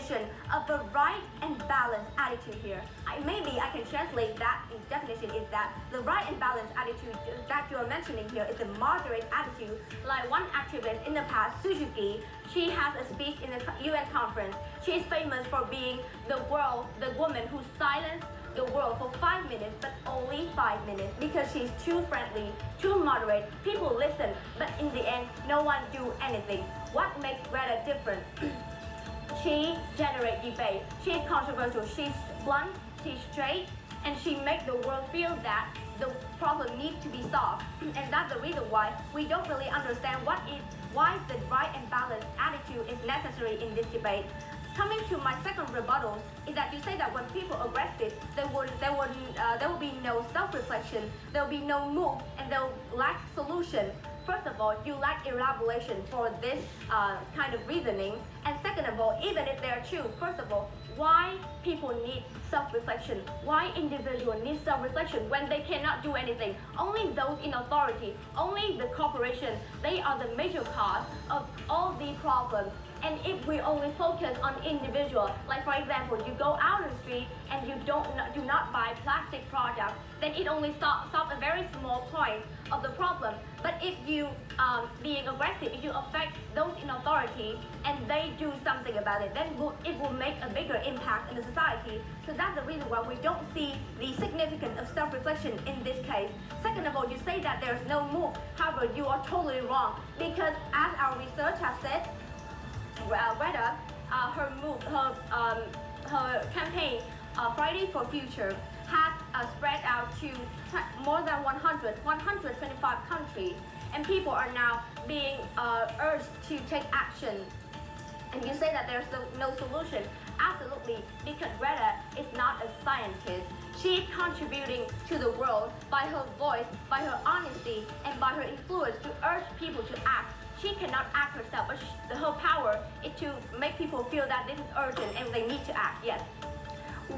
definition of a right and balanced attitude here. Maybe I can translate that definition is that the right and balanced attitude that you are mentioning here is a moderate attitude. Like one activist in the past, Suzuki, she has a speech in the UN conference. She is famous for being the woman who silenced the world for 5 minutes, but only 5 minutes, because she's too friendly, too moderate. People listen, but in the end, no one do anything. What makes Greta different? She generates debate. She's controversial. She's blunt. She's straight, and she makes the world feel that the problem needs to be solved. And that's the reason why we don't really understand why the right and balanced attitude is necessary in this debate. Coming to my second rebuttal is that you say that when people are aggressive, there will be no self-reflection, there will be no move, and they'll lack solution. First of all, you lack elaboration for this kind of reasoning. And second of all, even if they are true, first of all, why people need self-reflection? Why individuals need self-reflection when they cannot do anything? Only those in authority, only the corporation, they are the major cause of all the problems. And if we only focus on individual, like for example, you go out on the street and you do not buy plastic products, then it only solves a very small point of the problem. But if you being aggressive, if you affect those in authority and they do something about it, then it will make a bigger impact in the society. So that's the reason why we don't see the significance of self-reflection in this case. Second of all, you say that there's no move. However, you are totally wrong, because as our research has said, Greta, her campaign, Friday for Future, has spread out to more than 125 countries, and people are now being urged to take action. And you say that there's no solution. Absolutely, because Greta is not a scientist. She is contributing to the world by her voice, by her honesty, and by her influence to urge people to act. She cannot act herself, but her power is to make people feel that this is urgent and they need to act, yes.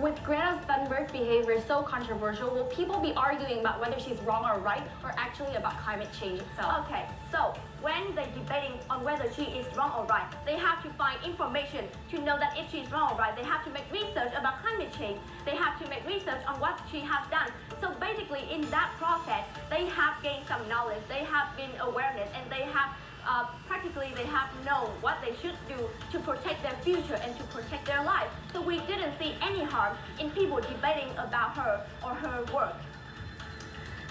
With Greta Thunberg's behavior so controversial, will people be arguing about whether she's wrong or right, or actually about climate change itself? Okay, so when they're debating on whether she is wrong or right, they have to find information to know that if she's wrong or right. They have to make research about climate change. They have to make research on what she has done. So basically, in that process, they have gained some knowledge, they have been awareness, and they have practically they have known what they should do to protect their future and to protect their life. So we didn't see any harm in people debating about her or her work.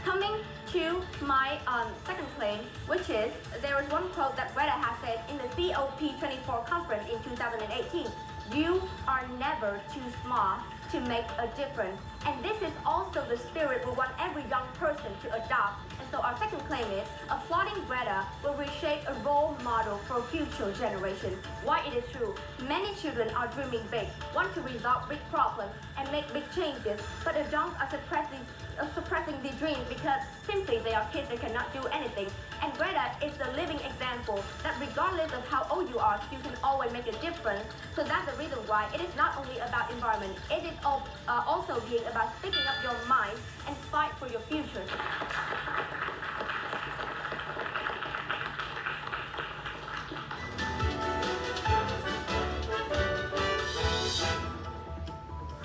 Coming to my second claim, which is there is one quote that Greta has said in the COP24 conference in 2018. You are never too small to make a difference. And this is also the spirit we want every young person to adopt. And so our second claim is, applauding Greta will reshape a role model for future generations. Why it is true, many children are dreaming big, want to resolve big problems and make big changes, but adults are suppressing the dreams because simply they are kids, they cannot do anything. And Greta is the living example that regardless of how old you are, you can always make a difference. So that's the reason why it is not only about environment, it is also being about speaking up your mind and fight for your future.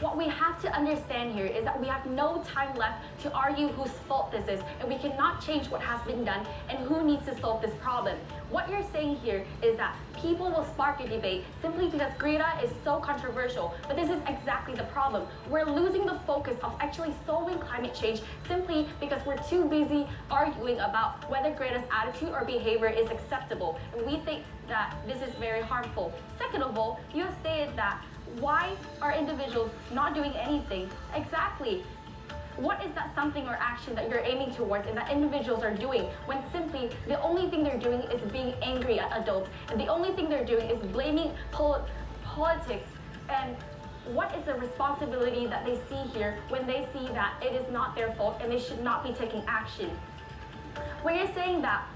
What we have to understand here is that we have no time left to argue whose fault this is, and we cannot change what has been done and who needs to solve this problem. What you're saying here is that people will spark a debate simply because Greta is so controversial, but this is exactly the problem. We're losing the focus of actually solving climate change simply because we're too busy arguing about whether Greta's attitude or behavior is acceptable, and we think that this is very harmful. Second of all, you have stated that why are individuals not doing anything? Exactly. What is that something or action that you're aiming towards and that individuals are doing when simply the only thing they're doing is being angry at adults, and the only thing they're doing is blaming politics? And what is the responsibility that they see here when they see that it is not their fault and they should not be taking action? When you're saying that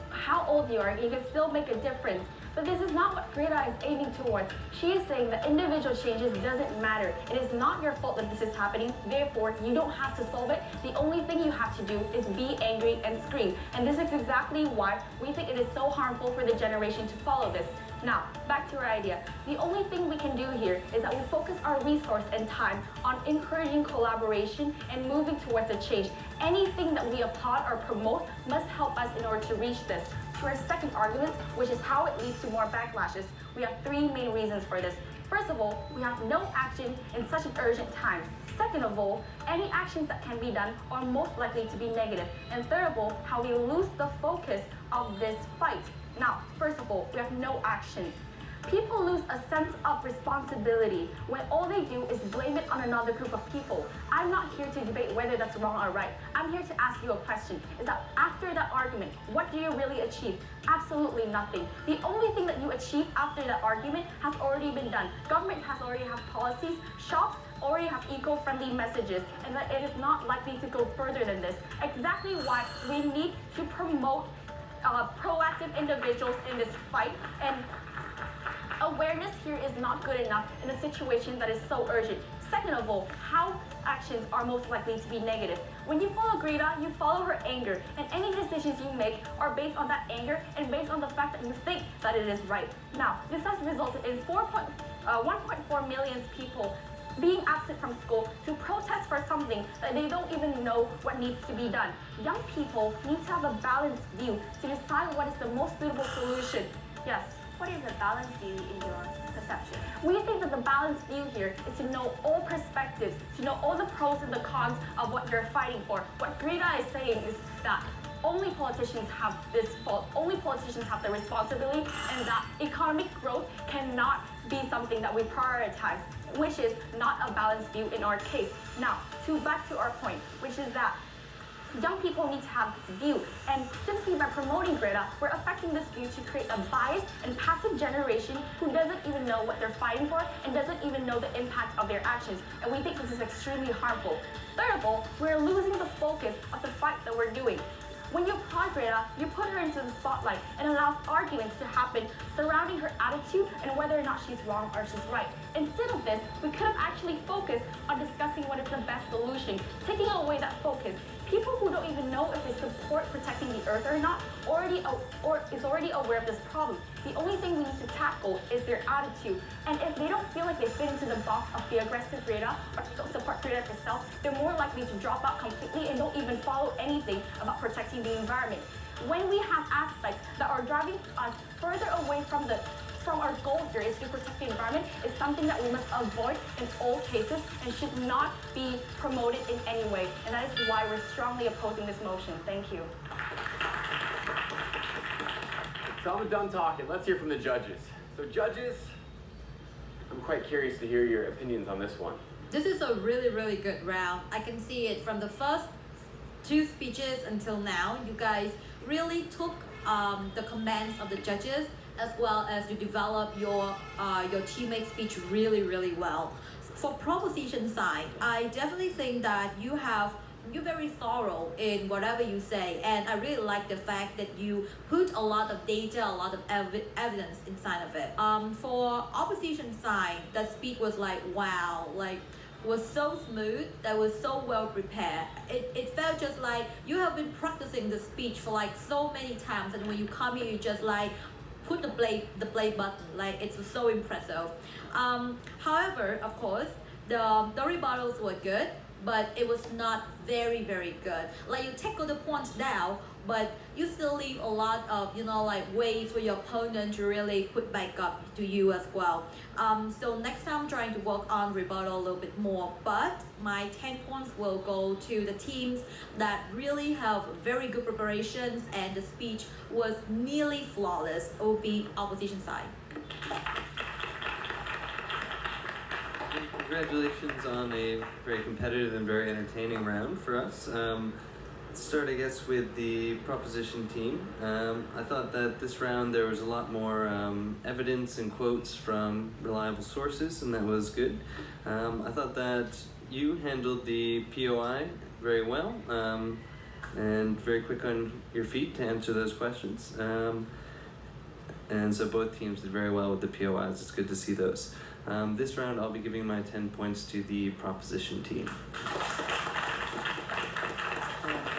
how old you are, you can still make a difference. But this is not what Greta is aiming towards. She is saying that individual changes doesn't matter. It is not your fault that this is happening. Therefore, you don't have to solve it. The only thing you have to do is be angry and scream. And this is exactly why we think it is so harmful for the generation to follow this. Now, back to our idea. The only thing we can do here is that we focus our resource and time on encouraging collaboration and moving towards a change. Anything that we applaud or promote must help us in order to reach this. To our second argument, which is how it leads to more backlashes, we have three main reasons for this. First of all, we have no action in such an urgent time. Second of all, any actions that can be done are most likely to be negative. And third of all, how we lose the focus of this fight. Now, first of all, we have no action. People lose a sense of responsibility when all they do is blame it on another group of people. I'm not here to debate whether that's wrong or right. I'm here to ask you a question. Is that after that argument, what do you really achieve? Absolutely nothing. The only thing that you achieve after that argument has already been done. Government has already have policies, shops already have eco-friendly messages, and that it is not likely to go further than this. Exactly why we need to promote proactive individuals in this fight, and awareness here is not good enough in a situation that is so urgent. Second of all, how actions are most likely to be negative. When you follow Greta, you follow her anger, and any decisions you make are based on that anger and based on the fact that you think that it is right. Now, this has resulted in 1.4 million people being absent from school to protest for something that they don't even know what needs to be done. Young people need to have a balanced view to decide what is the most suitable solution. Yes? What is a balanced view in your perception? We think that the balanced view here is to know all perspectives, to know all the pros and the cons of what you're fighting for. What Greta is saying is that only politicians have this fault, only politicians have the responsibility, and that economic growth cannot be something that we prioritize, which is not a balanced view in our case. Now, back to our point, which is that young people need to have this view, and simply by promoting Greta, we're affecting this view to create a biased and passive generation who doesn't even know what they're fighting for and doesn't even know the impact of their actions, and we think this is extremely harmful. Third of all, we're losing the focus of the fight that we're doing. When you applaud Greta, you put her into the spotlight and allows arguments to happen surrounding her attitude and whether or not she's wrong or she's right. Instead of this, we could have actually focused on discussing what is the best solution, taking away that focus. People who don't even know if they support protecting the earth or not is already aware of this problem. The only thing we need to tackle is their attitude. And if they don't feel like they fit into the box of the aggressive Greta or don't support Greta herself, they're more likely to drop out completely and don't even follow anything about protecting the environment. When we have aspects that are driving us further away from our goal here is to protect the environment, is something that we must avoid in all cases and should not be promoted in any way. And that is why we're strongly opposing this motion. Thank you. So I'm done talking. Let's hear from the judges. So judges, I'm quite curious to hear your opinions on this one. This is a really, really good round. I can see it from the first two speeches until now. You guys really took the comments of the judges as well as you develop your teammate speech really, really well. For proposition side, I definitely think that you're very thorough in whatever you say, and I really like the fact that you put a lot of data, a lot of evidence inside of it. For opposition side, that speech was like, wow, like was so smooth, that was so well prepared. It felt just like you have been practicing the speech for like so many times, and when you come here, you just like put the play button. Like it's so impressive. However, of course, the rebuttals were good, but it was not very, very good. Like you tackle the points down, but you still leave a lot of, like ways for your opponent to really put back up to you as well. So next time I'm trying to work on rebuttal a little bit more, but my 10 points will go to the teams that really have very good preparations and the speech was nearly flawless. It will be opposition side. Congratulations on a very competitive and very entertaining round for us. Let's start, I guess, with the proposition team. I thought that this round there was a lot more evidence and quotes from reliable sources, and that was good. I thought that you handled the POI very well and very quick on your feet to answer those questions. And so both teams did very well with the POIs. It's good to see those. This round, I'll be giving my 10 points to the proposition team.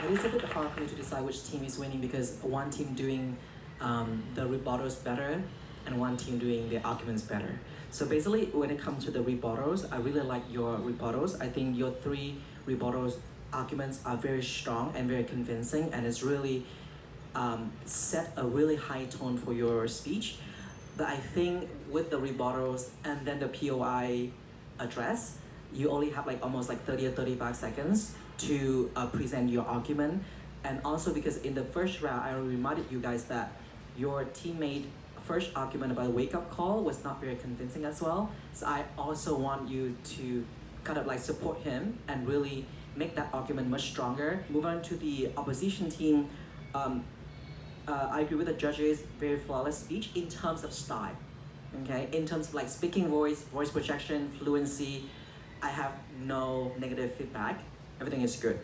It is a bit hard for me to decide which team is winning because one team doing the rebuttals better and one team doing their arguments better. So basically, when it comes to the rebuttals, I really like your rebuttals. I think your 3 rebuttals arguments are very strong and very convincing, and it's really set a really high tone for your speech. But I think with the rebuttals and then the POI address, you only have like almost like 30 or 35 seconds to present your argument. And also because in the first round, I reminded you guys that your teammate first argument about a wake-up call was not very convincing as well. So I also want you to kind of like support him and really make that argument much stronger. Move on to the opposition team. I agree with the judges, very flawless speech in terms of style, okay? In terms of like speaking voice projection, fluency, I have no negative feedback. Everything is good.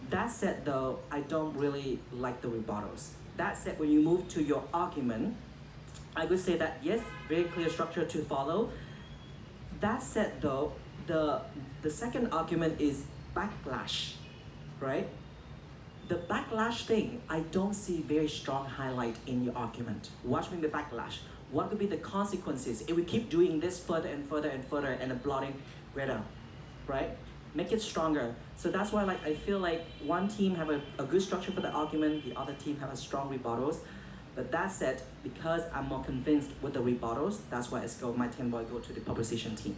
That said though, I don't really like the rebuttals. That said, when you move to your argument, I would say that yes, very clear structure to follow. That said though, the second argument is backlash, right? The backlash thing, I don't see very strong highlight in your argument. Watch me the backlash. What would be the consequences if we keep doing this further and further and further and blotting redder, right? Make it stronger. So that's why like I feel like one team have a good structure for the argument, the other team have a strong rebuttals. But that said, because I'm more convinced with the rebuttals, that's why my 10 boy go to the proposition team.